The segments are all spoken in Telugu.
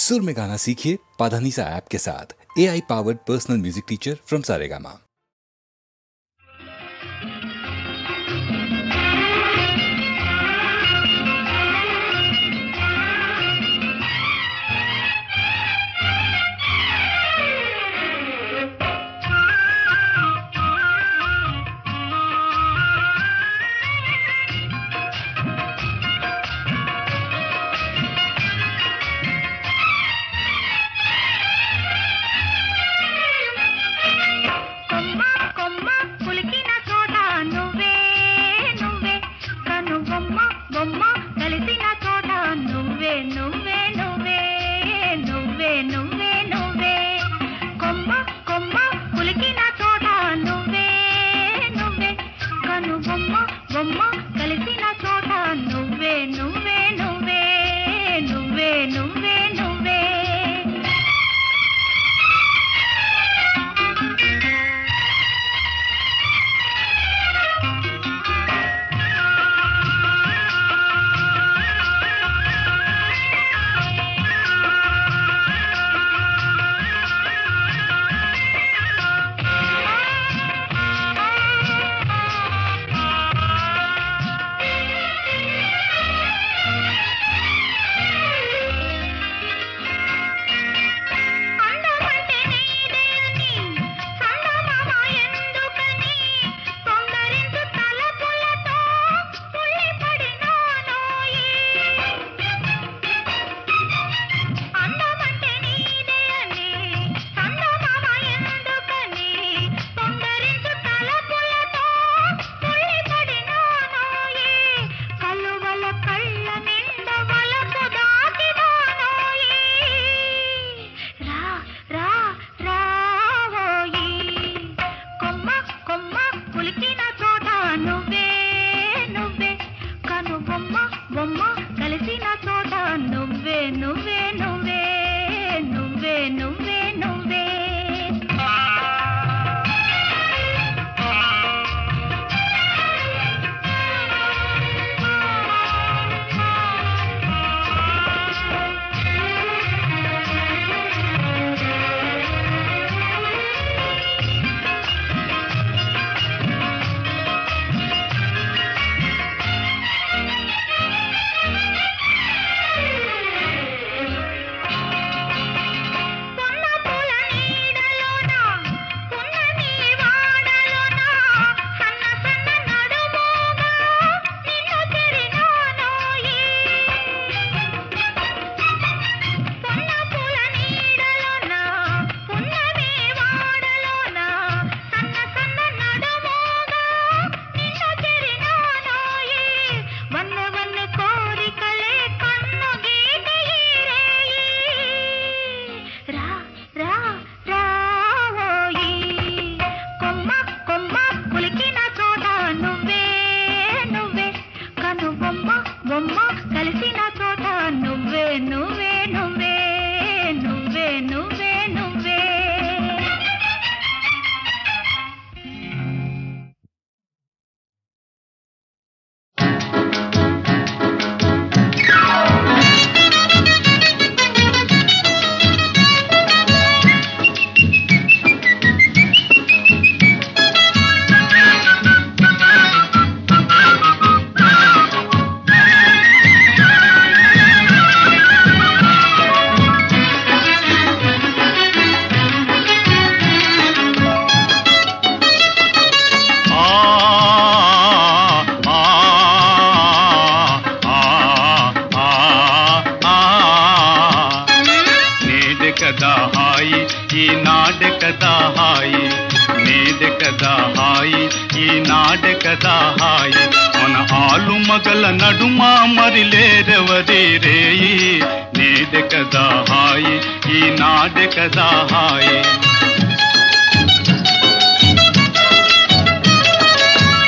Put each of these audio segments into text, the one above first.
सुर में गाना सीखिए पाधानीसा ऐप के साथ। AI powered personal music teacher from Saregama.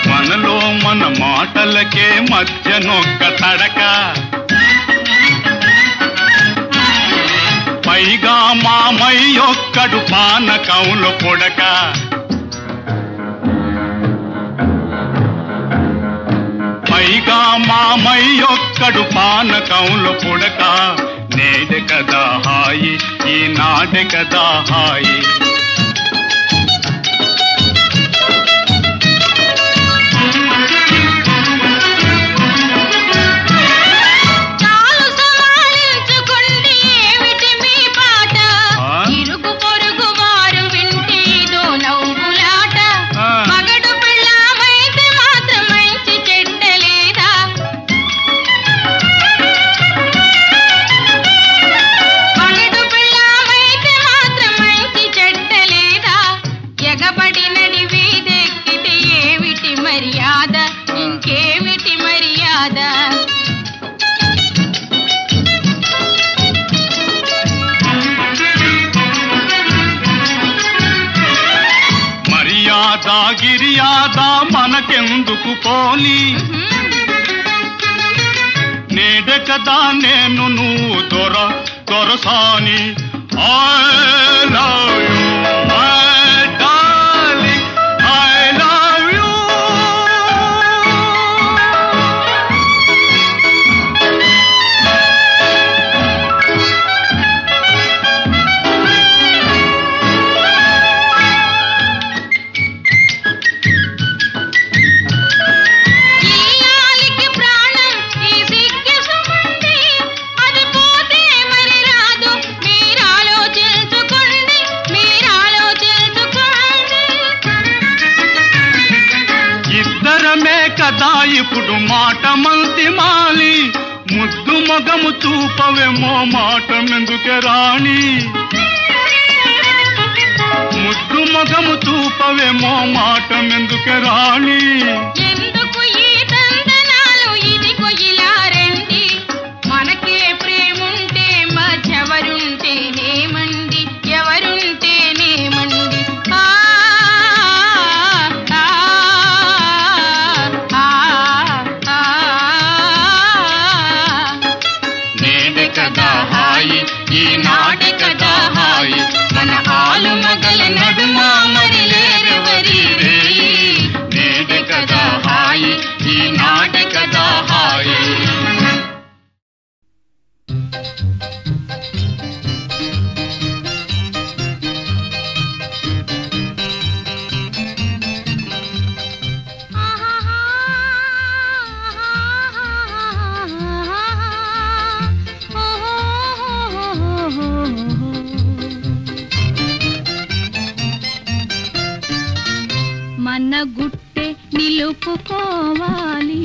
మనలో మన మాటలకే మధ్య నొక్క తడక, పైగా మామయ్యొక్కడు పానకంలో పొడక. పైగా మామయ్యొక్కడు పానకంలో పొడక, నేడే కదా హాయి ఈనాడే కదా హాయి. గిరియాదా మనకెందుకు పోలి, నేడే కదా నేను నువ్వు దొరసాని. I love you, my darling, I love you. కదా ఇప్పుడు మాట మంతి మాలి, ముద్దు మొగము చూపవేమో మాట మెందుకే రాణి. ముద్దు మొగము చూపవేమో మాట మెందుకే రాణి. ఎందుకు ఈ తందనాలు ఇదిగో ఇలా రండి, మనకే ప్రేముంటే మధ్యవరుంటేనేమండి, ఎవరుంటేనేమండి. ఈనాడే కదా హాయి మన ఆలు మగల నడుమ మరి లేరెవరి రేయి. నేడే కదా హాయి ఈనాడే కదా హాయి. మన గుట్టే నిలుపుకోవాలి,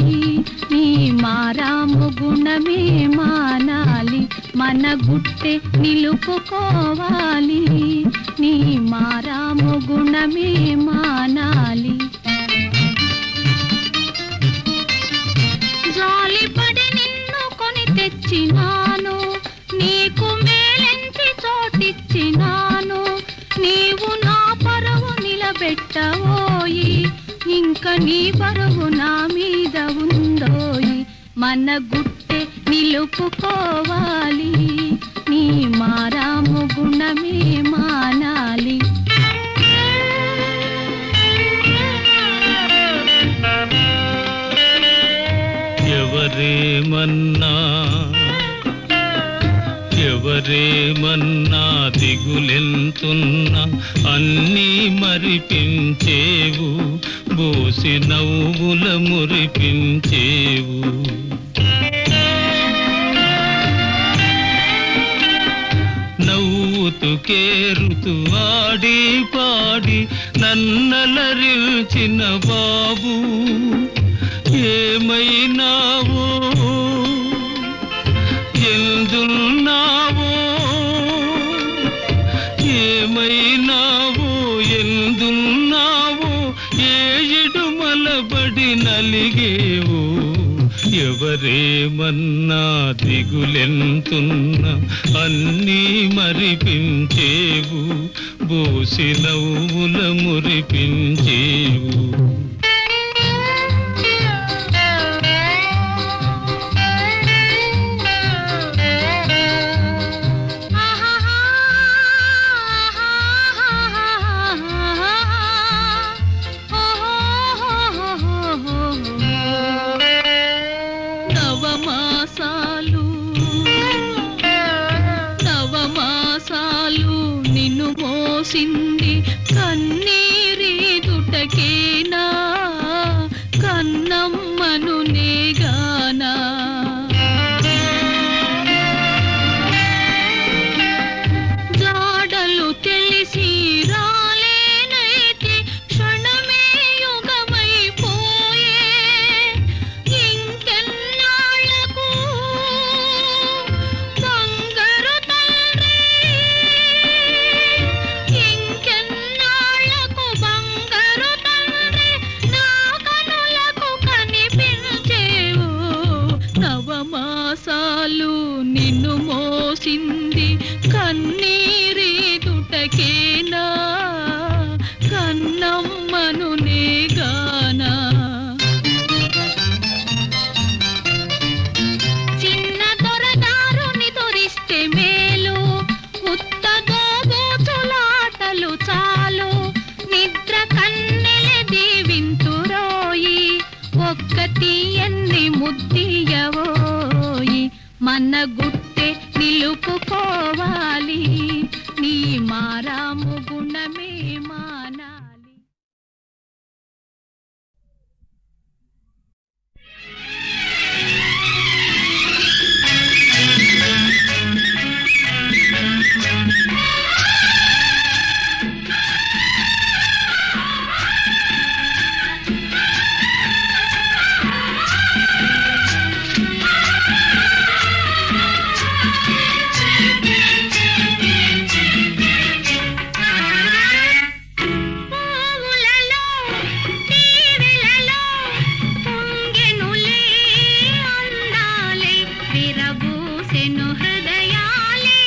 నీ మారాము గుణమే మానాలి. మన గుట్టే నిలుపుకోవాలి, నీ మారాము గుణమే మానాలి. జాలిపడి నిన్ను కొని తెచ్చినాను, నీకు మేలెంచి చోటిచ్చినాను. నీవు నా పరువు నిలబెట్టవోయి, ఇంక నీ పరువు నా మీద ఉందోయి. మన గుట్టే నిలుపుకోవాలి, నీ మారాము గుణమే మానాలి. ఎవరేమన్నా ఎవరేమన్నా దిగులెంతున్నా అన్నీ మరిపించేవు, బోసి నవ్వుల మురిపించేవు. నవ్వుతూ కేరుతూ ఆడి పాడి నన్నలరిల్చిన బాబు, ఏమైనావో ఎందున్నావో, ఏమైనావో ఎందున్నావో, ఏడు మలబడి నలిగేవో. ఎవరేమన్నా దిగులెంతున్నా అన్నీ మరిపించేవు, బోసి నవ్వుల మురిపించేవు. మోసింది కన్నీరీదుటకేనా కన్నమ్మను నేగానా జాడలు తెలిసి రాలేనైతే క్షణమే యుగమైపోయే ఇంకెన్నాళ్లకు బంగారు తండ్రి ఇంకెన్నాళ్లకు బంగారు తండ్రి నా కనులకు కనిపించేవు నవమాసాలు నిన్ను మోసింది కన్నీరీదుటకేనా కన్నమ్మను నేగానా చిన్న దొరదారుని దొరిస్తే మేలు ఉత్త దోబూచులాటలు చాలు నిద్ర కన్నెల దీవింతురోయి ఒక్క తీయన్ని ముద్దియవోయి మన గుట్టే నిలుపుకోవాలి నీ మారాము గుణమే మానాలి పూవులలో దీవెలలో పొంగెనులే అందాలే విరబూసెను హృదయాలే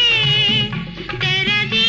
తెరది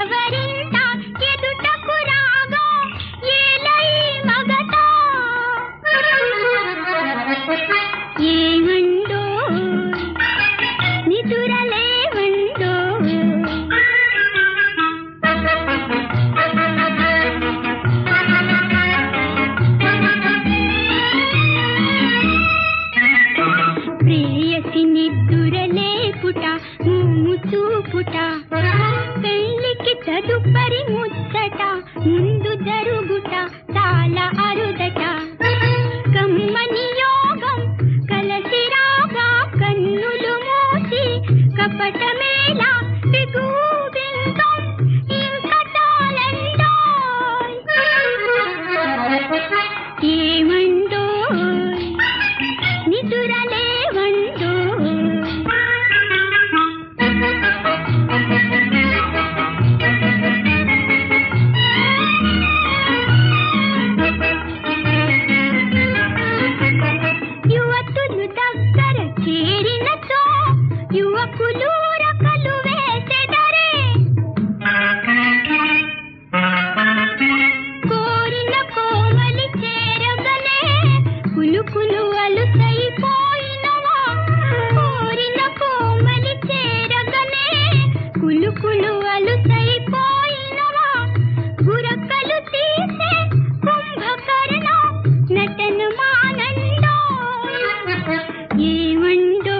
కలవరింత ఎదుటకు రాగా ఏలై మగత ఏమండో నిదురలేవండో ప్రేయసి నిద్దురలేపుట చూపుట పెళ్లికి తదుపరి ముచ్చట ముందు జరుగుట చాలా అరుదట కమ్మని యోగం కలసి రాగా కన్నులు మూసి కపటమేలా బిగుబిందం ఇంక చాలండో ఏమండో నిదురలేవండో యువతులు దగ్గర చేరినచో యువకులు రకలు వేసెదరే కోరిన కోమలి చేరగలే కులుకులు అలుసైపోయినవా కోరిన కోమలి చేరగలే కులుకులు అలుసైపోయినవా గురకలు తీసే కుంభకర్ణ నటను మానండో ఏమండో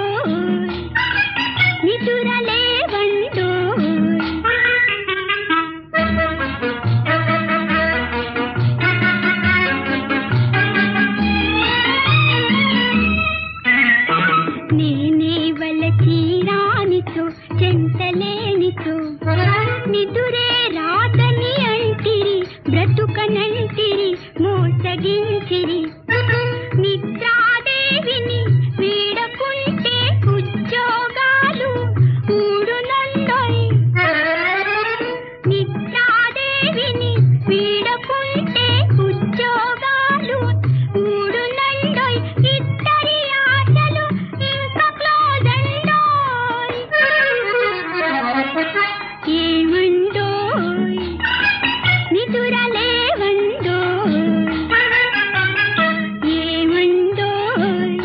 నిదురలేవండో నేనే వలచి రానిచో చెంతలేనిచో నిదురే రాదని అంటిరి బ్రతుకనంటిరి మోసగించిరి నిద్రాదేవిని వీడకుంటే ఉద్యోగాలు ఊడునండోయ్ నిద్రాదేవిని వీడకుంటే ఉద్యోగాలు ఊడునండోయ్ ఇద్దరి ఆశలు ఇంకా క్లోజ్ అండోయ్ ఏమండోయ్ నిదురలేవండోయ్ ఏమండోయ్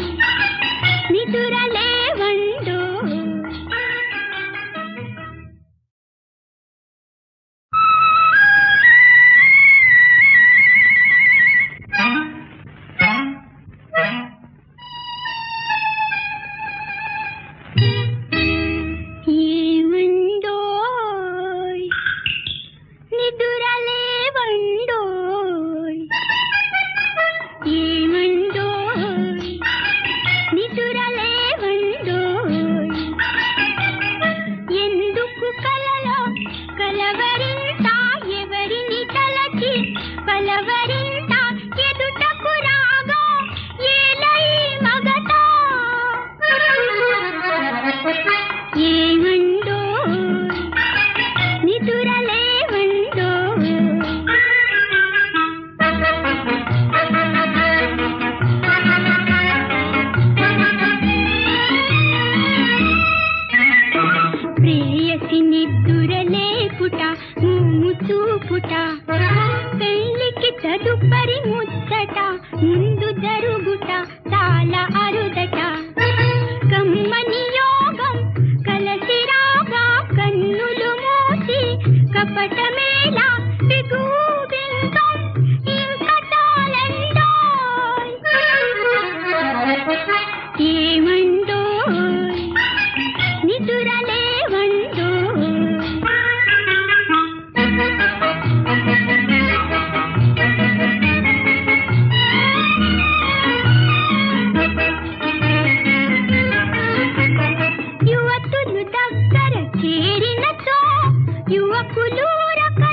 నిదురలేవండోయ్ ఏమండోయ్ నిదురలేవండోయ్ ఏమండోయ్ నిదురలేవండోయ్ ఎందుకు కలలో కలవరింత ఎవరిని తలచి పలవరింత ఎదుటకు రాగా ఏలై మగత ఏమండోయ్ నిదురలేవండోయ్ ప్రేయసి నిద్దురలేపుట చూపుట పెళ్లికి తదుపరి ముచ్చట ముందు జరుగుట చాలా అరుదట కమ్మని యోగం కలసి రాగా కన్నులు మూసి కపటమేలా బిగుబిందం ఇంక చాలండో ఏమండో నిదురలేవండో యువతులు దగ్గర చేరినచో యువకులు రక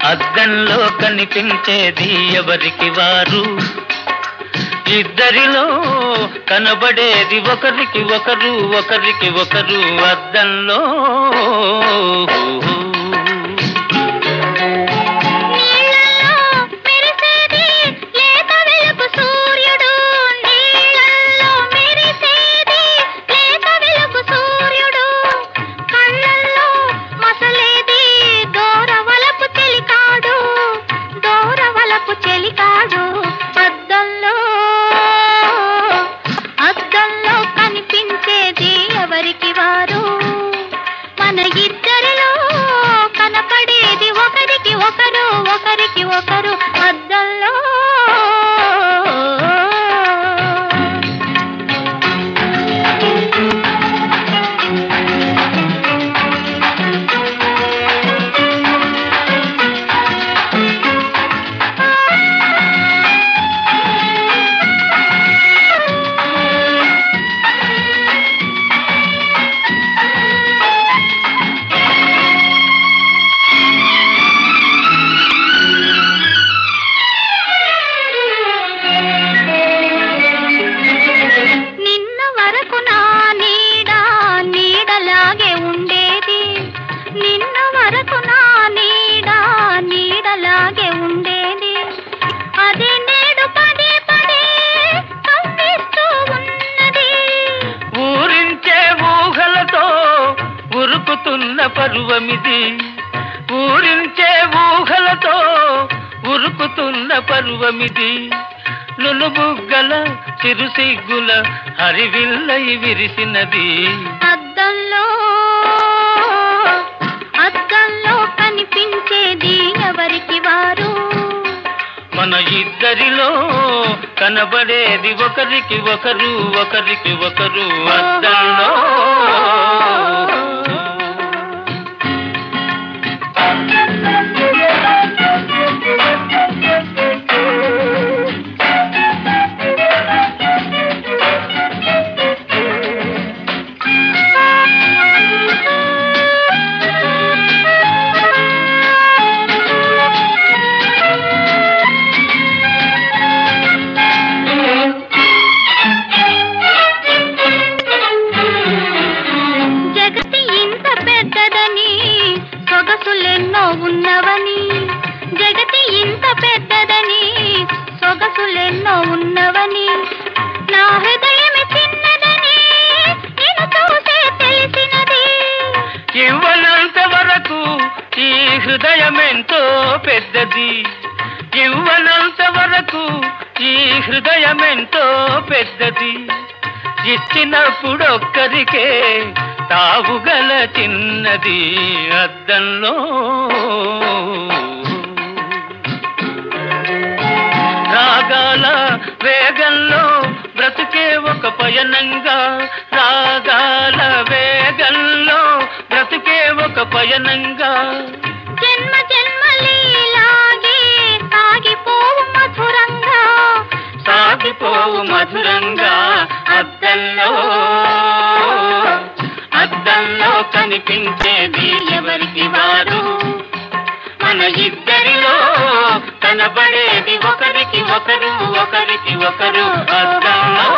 అద్దంలో కనిపించేది ఎవరికి వారు, ఇద్దరిలో కనబడేది ఒకరికి ఒకరు, ఒకరికి ఒకరు అద్దంలో. పరువమిది ఊరించే ఊహలతో ఉరుకుతున్న పరువమిది, నులుబుగ్గల చిరుసిగ్గుల హరివిల్లై విరిసినది. అద్దంలో కనిపించేది ఎవరికి వారు, మన ఇద్దరిలో కనబడేది ఒకరికి ఒకరు, ఒకరికి ఒకరు అద్దంలో. జగతి ఇంత పెద్దదని సొగసులెన్నో ఉన్నవని, నా హృదయమే చిన్నదని నేను చూసే తెలిసినది. ఇవ్వనంత వరకు ఈ హృదయమెంతో పెద్దది, ఇవ్వనంత వరకు ఈ హృదయమెంతో పెద్దది. ఇచ్చినప్పుడొక్కరికే తావుగల చిన్నది అద్దంలో. రాగాల వేగంలో బ్రతుకే ఒక పయనంగా, రాగాల వేగంలో బ్రతుకే ఒక పయనంగా, జన్మ జన్మలీలాగే సాగిపోవు మధురంగా, సాగిపోవు మధురంగా అద్దంలో. అద్దంలో కనిపించేది ఎవరికి వారు, మన ఇద్దరిలో కనబడేది ఒకరికి ఒకరు, ఒకరికి ఒకరు అద్దంలో.